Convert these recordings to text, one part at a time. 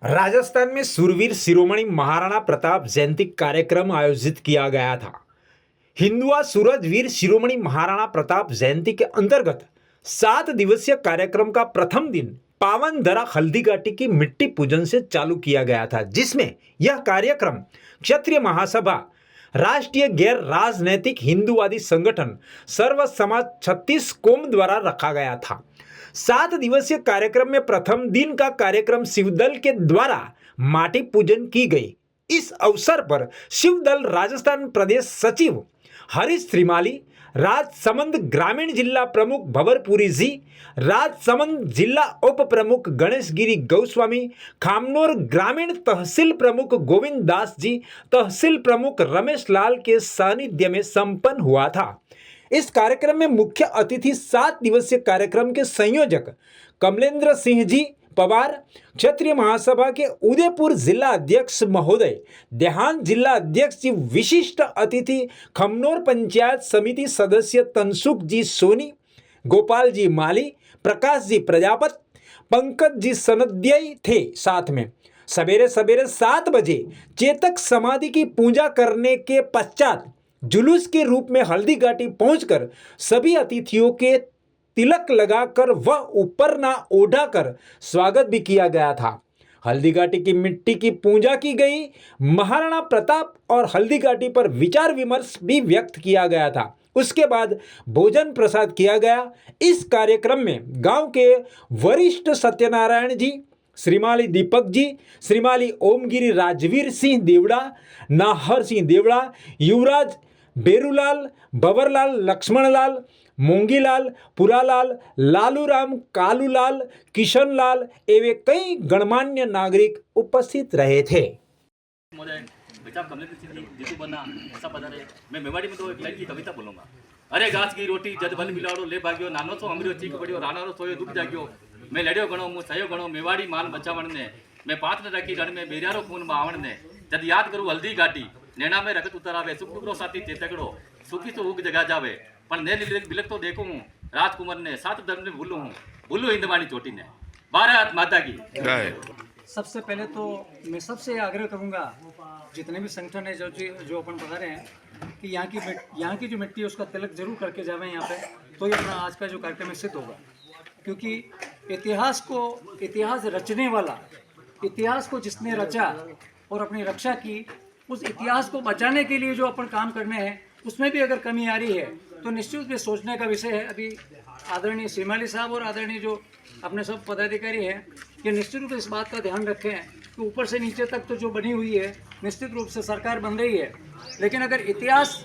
राजस्थान में सूरवीर शिरोमणि महाराणा प्रताप जयंती कार्यक्रम आयोजित किया गया था। हिंदुआ सूरजवीर शिरोमणि महाराणा प्रताप जयंती के अंतर्गत 7 दिवसीय कार्यक्रम का प्रथम दिन पावन धरा हल्दी घाटी की मिट्टी पूजन से चालू किया गया था, जिसमें यह कार्यक्रम क्षत्रिय महासभा, राष्ट्रीय गैर राजनैतिक हिंदुवादी संगठन सर्व समाज छत्तीस कोम द्वारा रखा गया था। 7 दिवसीय कार्यक्रम में प्रथम दिन का कार्यक्रम शिवदल के द्वारा माटी पूजन की गई। इस अवसर पर शिवदल राजस्थान प्रदेश सचिव हरीश श्रीमाली, राजसमंद ग्रामीण जिला प्रमुख भंवरपुरी जी, राजसमंद जिला उप प्रमुख गणेश गिरी गोस्वामी, खामनोर ग्रामीण तहसील प्रमुख गोविंद दास जी, तहसील प्रमुख रमेश लाल के सानिध्य में संपन्न हुआ था। इस कार्यक्रम में मुख्य अतिथि 7 दिवसीय कार्यक्रम के संयोजक कमलेंद्र सिंह जी पवार, क्षत्रिय महासभा के उदयपुर जिला अध्यक्ष महोदय, देहात जिला अध्यक्ष जी, विशिष्ट अतिथि खमनोर पंचायत समिति सदस्य तनसुख जी सोनी, गोपाल जी माली, प्रकाश जी प्रजापत, पंकज जी सनद्यय थे। साथ में सवेरे सवेरे 7 बजे चेतक समाधि की पूजा करने के पश्चात जुलूस के रूप में हल्दी घाटी पहुंचकर सभी अतिथियों के तिलक लगाकर व ऊपर ना ओढ़ाकर स्वागत भी किया गया था। हल्दी घाटी की मिट्टी की पूजा की गई। महाराणा प्रताप और हल्दी घाटी पर विचार विमर्श भी व्यक्त किया गया था। उसके बाद भोजन प्रसाद किया गया। इस कार्यक्रम में गांव के वरिष्ठ सत्यनारायण जी, श्रीमाली दीपक जी, श्रीमाली ओमगिरी राजवीर सिंह देवड़ा, नाहर सिंह देवड़ा, युवराज बेरूलाल, बबरलाल, लक्ष्मणलाल, मोंगीलाल, पुरालाल, लालूराम, कालूलाल, किशनलाल एवं कई गणमान्य नागरिक उपस्थित रहे थे। मैं मेवाड़ी में तो एक लाइन की कविता बोलूंगा। अरे गाछ की रोटी जद भल मिलाड़ो ले भाग्यो, नानो सो अमरियो चीक पड़ियो, रानारो सोयो दुख जाग्यो, मैं लड़ियो गणो मु सयो गणो, मेवाड़ी मान बचावण ने, मैं पात्र रखी रण में बेरियारो खून बावण ने, जद याद करूं हल्दी घाटी नैना में रगत उतरावे, सुख दुखरो साथी चेतकड़ो, सुखी तो उग जगा जावे, पर ने बिलक तो देखो हूँ राजकुमार ने, 7 धर्म में भूलू हिंदवाणी चोटी ने। भारत माता की। सबसे पहले तो मैं सबसे आग्रह करूंगा, जितने भी संगठन है जो अपन पधारे हैं, कि यहाँ की जो मिट्टी है उसका तिलक जरूर करके जावें यहाँ पे, तो ये अपना आज का जो कार्यक्रम है सिद्ध होगा। क्योंकि इतिहास रचने वाला, इतिहास को जिसने रचा और अपनी रक्षा की, उस इतिहास को बचाने के लिए जो अपन काम करने हैं उसमें भी अगर कमी आ रही है तो निश्चित रूप से सोचने का विषय है। अभी आदरणीय श्रीमाली साहब और आदरणीय जो अपने सब पदाधिकारी हैं, ये निश्चित रूप से इस बात का ध्यान रखें कि ऊपर से नीचे तक तो जो बनी हुई है निश्चित रूप से सरकार बन रही है, लेकिन अगर इतिहास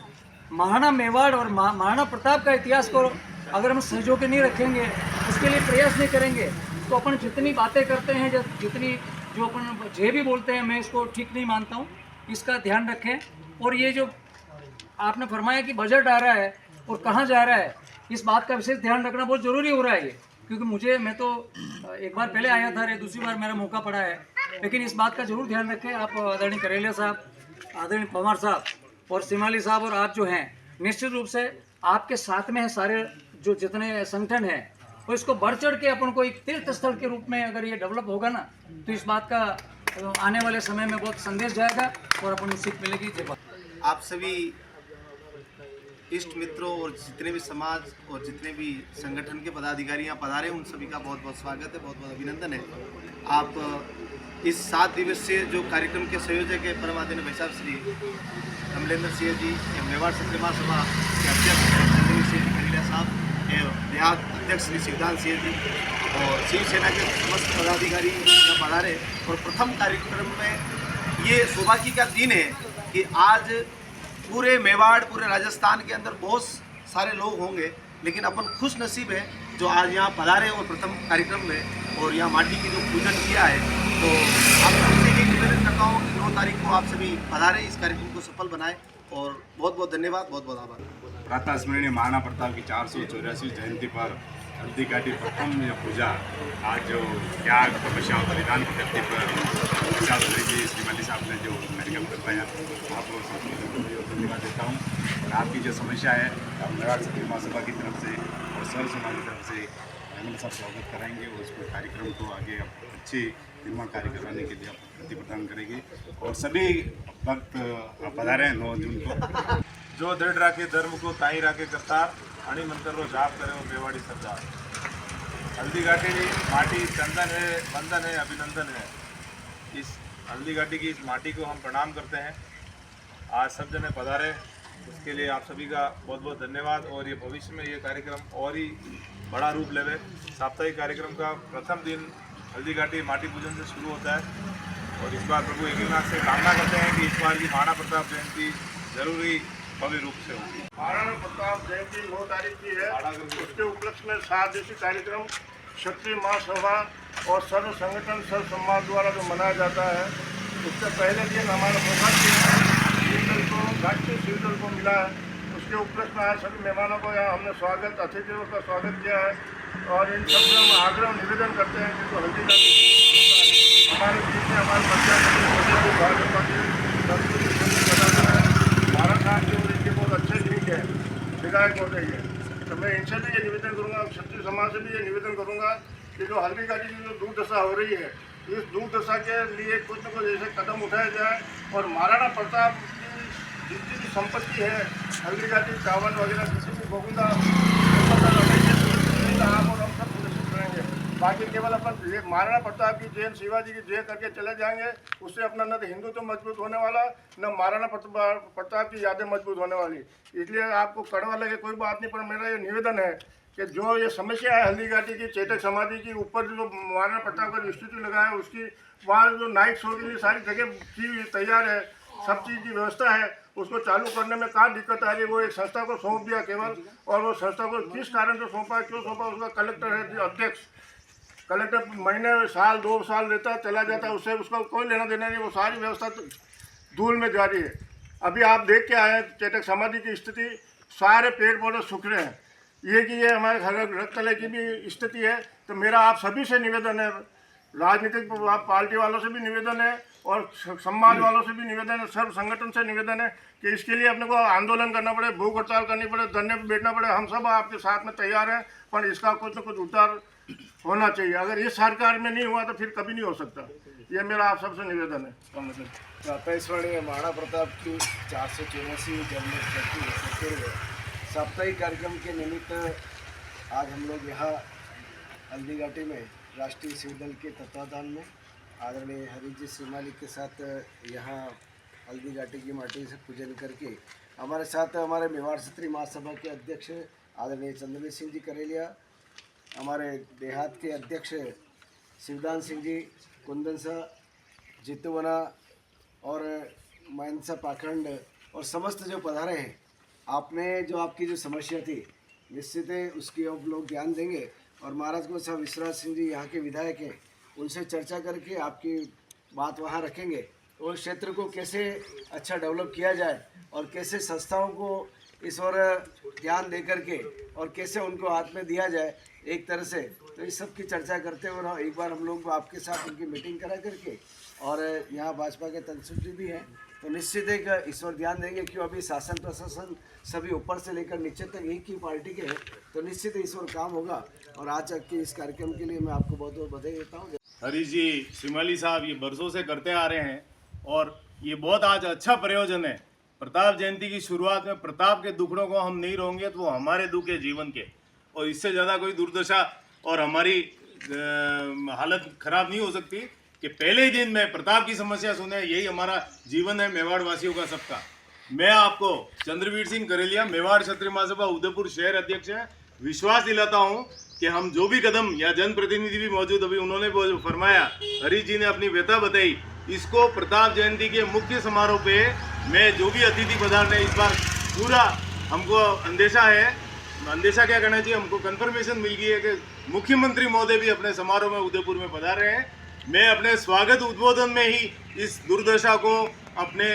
महाराणा मेवाड़ और महाराणा प्रताप का इतिहास को अगर हम संजो के नहीं रखेंगे, उसके लिए प्रयास नहीं करेंगे, तो अपन जितनी बातें करते हैं, जितनी जो अपन जे भी बोलते हैं, मैं इसको ठीक नहीं मानता हूँ। इसका ध्यान रखें। और ये जो आपने फरमाया कि बजट आ रहा है और कहाँ जा रहा है, इस बात का विशेष ध्यान रखना बहुत ज़रूरी हो रहा है ये, क्योंकि मैं तो एक बार पहले आया था, दूसरी बार मेरा मौका पड़ा है, लेकिन इस बात का जरूर ध्यान रखें। आप आदरणीय करेलिया साहब, आदरणीय पवार साहब और सिमाली साहब और आप जो हैं, निश्चित रूप से आपके साथ में है सारे जो जितने संगठन हैं, और इसको बढ़ चढ़ के अपन को एक तीर्थ स्थल के रूप में अगर ये डेवलप होगा ना, तो इस बात का आने वाले समय में बहुत संदेश जाएगा और अपन को सीख मिलेगी। आप सभी इष्ट मित्रों और जितने भी समाज और जितने भी संगठन के पदाधिकारी यहाँ पधारे, उन सभी का बहुत बहुत स्वागत है, बहुत बहुत अभिनंदन है। आप इस 7 दिवसीय जो कार्यक्रम के संयोजक है परम आदरणीय भाई साहब श्री कमलेंद्र सिंह जी, मेवाड़ क्षत्रिय महासभा के अध्यक्ष श्री करेलिया साहब, देहात अध्यक्ष श्री शिवदान सिंह जी और शिवसेना के समस्त पदाधिकारी यहाँ पधारे। और प्रथम कार्यक्रम में ये सौभाग्य का दिन है कि आज पूरे मेवाड़, पूरे राजस्थान के अंदर बहुत सारे लोग होंगे, लेकिन अपन खुश नसीब है जो आज यहाँ पधारे और प्रथम कार्यक्रम में और यहाँ माटी की जो पूजन किया है। तो आप सबसे ये निवेदन करता हूँ कि 9 तारीख को आप सभी पधारे, इस कार्यक्रम को सफल बनाएं। और बहुत बहुत धन्यवाद, बहुत बहुत आभार। प्रातः स्मरणीय महाराणा प्रताप की 484 जयंती पर हल्दी घाटी प्रथम पूजा आज जो त्याग, तपस्या और बलिदान की धरती पर जी श्रीमाली साहब ने जो कार्यक्रम करवाया, आप धन्यवाद देता हूँ। और आपकी जो समस्या है मेवाड़ क्षत्रिय महासभा की तरफ से और सर्व समाज की तरफ से मेरे साथ स्वागत कराएंगे और उसको कार्यक्रम को आगे अच्छी निर्माण कार्य करवाने के लिए प्रति प्रदान करेगी। और सभी भक्त पधारे हैं 9 जून को। जो दृढ़ राखे धर्म को ताई राखे करतार आणि मंत्र रो जाप करे वो मेवाड़ी सरदार। हल्दी घाटी माटी चंदन है, बंधन है, अभिनंदन है। इस हल्दी घाटी की इस माटी को हम प्रणाम करते हैं। आज सब जने पधारे, उसके लिए आप सभी का बहुत बहुत धन्यवाद। और ये भविष्य में ये कार्यक्रम और ही बड़ा रूप लेवे। साप्ताहिक कार्यक्रम का प्रथम दिन हल्दी घाटी माटी पूजन से शुरू होता है और इस बार प्रभु एकनाथ से कामना करते हैं कि इस बार की महाराणा प्रताप जयंती जरूरी भव्य रूप से होगी। महाराणा प्रताप जयंती 9 तारीख की है। उसके उपलक्ष्य में 7 दिवसीय कार्यक्रम क्षत्रिय महासभा और सर्व संगठन सर्व समाज द्वारा जो मनाया जाता है, उससे पहले दिन हमारा सौभाग्य को घाटी शिवदल को मिला है। उसके उपलक्ष्य में आए सभी मेहमानों को यहाँ हमने स्वागत, अतिथियों का स्वागत किया है। और इन सब से हम आग्रह निवेदन करते हैं कि जो हल्दी घाटी हमारे बीच में हमारे भारत नाम के और इनके बहुत अच्छे लिंक है, विधायक होते हैं। तो मैं इनसे भी ये निवेदन करूँगा, क्षत्रिय समाज से भी ये निवेदन करूँगा कि जो हल्दी घाटी की जो दुर्दशा हो रही है, इस दुर्दशा के लिए कुछ न कुछ ऐसे कदम उठाया जाए। और महाराणा प्रताप की जितनी भी संपत्ति है, हल्दी घाटी चावल वगैरह किसी भी भोगुंदा आप और हम सब सुनिश्चित करेंगे। बाकी केवल अपन ये महाराणा प्रताप की जय, शिवाजी की जय करके चले जाएंगे, उससे अपना न तो हिंदुत्व मजबूत होने वाला, न महाराणा प्रताप की यादें मजबूत होने वाली। इसलिए आपको कड़वा लगे कोई बात नहीं, पर मेरा ये निवेदन है कि जो ये समस्या है हल्दी घाटी की, चेतक समाधि की ऊपर जो महाराणा प्रताप का इंस्टीट्यूट लगा है, उसकी वहाँ जो नाइट शो के लिए सारी जगह की तैयार है, सब चीज़ की व्यवस्था है, उसको चालू करने में कहाँ दिक्कत आ रही है, वो एक संस्था को सौंप दिया केवल। और वो संस्था को किस कारण से सौंपा, क्यों सौंपा, उसका कलेक्टर है अध्यक्ष। कलेक्टर महीने साल 2 साल रहता चला जाता है, उससे उसका कोई लेना देना नहीं। वो सारी व्यवस्था धूल में जारी है। अभी आप देख के आए चेतक समाधि की स्थिति, सारे पेड़ पौधे सूख रहे हैं। ये कि ये हमारे रक्ततले की भी स्थिति है। तो मेरा आप सभी से निवेदन है, राजनीतिक पार्टी वालों से भी निवेदन है और समाज वालों से भी निवेदन है, सर्व संगठन से निवेदन है कि इसके लिए अपने को आंदोलन करना पड़े, भूख हड़ताल करनी पड़े, धरने पर बैठना पड़े। हम सब आपके साथ में तैयार हैं, पर इसका कुछ न कुछ उतार होना चाहिए। अगर इस सरकार में नहीं हुआ तो फिर कभी नहीं हो सकता। ये मेरा आप सबसे निवेदन है। प्रातःस्मरणीय महाराणा प्रताप की 484वीं जन्मशती साप्ताहिक कार्यक्रम के निमित्त आज हम लोग यहाँ हल्दी घाटी में राष्ट्रीय शिवदल के तत्वाधान में आदरणीय हरीश जी श्रीमालिक के साथ यहाँ हल्दी घाटी की माटी से पूजन करके हमारे साथ हमारे मेवाड़ क्षत्रिय महासभा के अध्यक्ष आदरणीय चंद्रवीर सिंह जी करेलिया, हमारे देहात के अध्यक्ष शिवदान सिंह जी, कुंदन सा, जितुवना और मयंसा पाखंड और समस्त जो पधारे हैं। आपने जो आपकी जो समस्या थी निश्चित है उसकी आप लोग ध्यान देंगे। और महाराज को साहब विश्वराज सिंह जी यहाँ के विधायक हैं, उनसे चर्चा करके आपकी बात वहाँ रखेंगे और क्षेत्र को कैसे अच्छा डेवलप किया जाए और कैसे संस्थाओं को इस ओर ध्यान दे करके और कैसे उनको हाथ में दिया जाए एक तरह से। तो इस सब की चर्चा करते हुए एक बार हम लोग आपके साथ उनकी मीटिंग करा करके, और यहाँ भाजपा के तनसुख जी भी हैं, तो निश्चित एक इस ओर ध्यान देंगे। क्यों अभी शासन प्रशासन सभी ऊपर से लेकर नीचे तक एक ही पार्टी के हैं, तो निश्चित इस ओर काम होगा। और आज के इस कार्यक्रम के लिए मैं आपको बहुत बहुत बधाई देता हूँ। हरीश जी श्रीमाली साहब ये बरसों से करते आ रहे हैं और ये बहुत आज अच्छा प्रयोजन है। प्रताप जयंती की शुरुआत में प्रताप के दुखड़ों को हम नहीं रोएंगे तो वो हमारे दुख है जीवन के, और इससे ज़्यादा कोई दुर्दशा और हमारी हालत खराब नहीं हो सकती कि पहले ही दिन में प्रताप की समस्या सुने। यही हमारा जीवन है मेवाड़ वासियों का सबका। मैं आपको चंद्रवीर सिंह करेलिया, मेवाड़ क्षत्रिय महासभा उदयपुर शहर अध्यक्ष है, विश्वास दिलाता हूं कि हम जो भी कदम, या जनप्रतिनिधि भी मौजूद, अभी उन्होंने वो फरमाया, हरीश जी ने अपनी व्यथा बताई, इसको प्रताप जयंती के मुख्य समारोह पे मैं जो भी अतिथि पधारने इस बार पूरा हमको अंदेशा है, अंदेशा क्या कहना चाहिए, हमको कंफर्मेशन मिल गई है कि मुख्यमंत्री महोदय भी अपने समारोह में उदयपुर में पधार रहे हैं। मैं अपने स्वागत उद्बोधन में ही इस दुर्दशा को अपने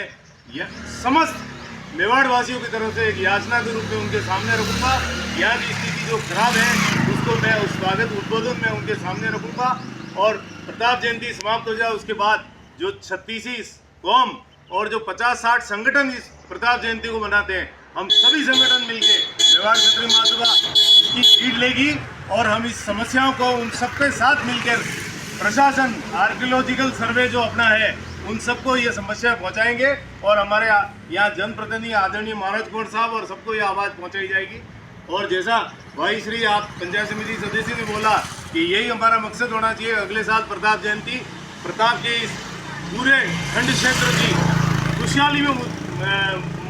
समस्त मेवाड़ वासियों की तरफ से एक याचना के रूप में उनके सामने रखूंगा। यहाँ की स्थिति जो खराब है उसको मैं उस स्वागत उद्बोधन में उनके सामने रखूंगा। और प्रताप जयंती समाप्त हो जाए उसके बाद जो 36 कौम और जो 50-60 संगठन इस प्रताप जयंती को मनाते हैं, हम सभी संगठन मिलके मेवाड़ क्षत्रिय महासभा की लीड लेगी और हम इस समस्याओं को उन सबके साथ मिलकर प्रशासन आर्कियोलॉजिकल सर्वे जो अपना है उन सबको ये समस्या पहुंचाएंगे और हमारे यहाँ जनप्रतिनिधि आदरणीय महाराज कोट साहब और सबको ये आवाज़ पहुंचाई जाएगी। और जैसा भाई श्री आप पंचायत समिति सदस्य ने बोला कि यही हमारा मकसद होना चाहिए, अगले साल प्रताप जयंती, प्रताप के इस पूरे खंड क्षेत्र की खुशहाली में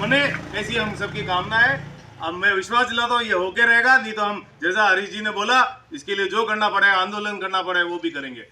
मने, ऐसी हम सबकी कामना है। अब मैं विश्वास दिलाता हूँ ये होके रहेगा, नहीं तो हम जैसा हरीश जी ने बोला इसके लिए जो करना पड़े, आंदोलन करना पड़े, वो भी करेंगे।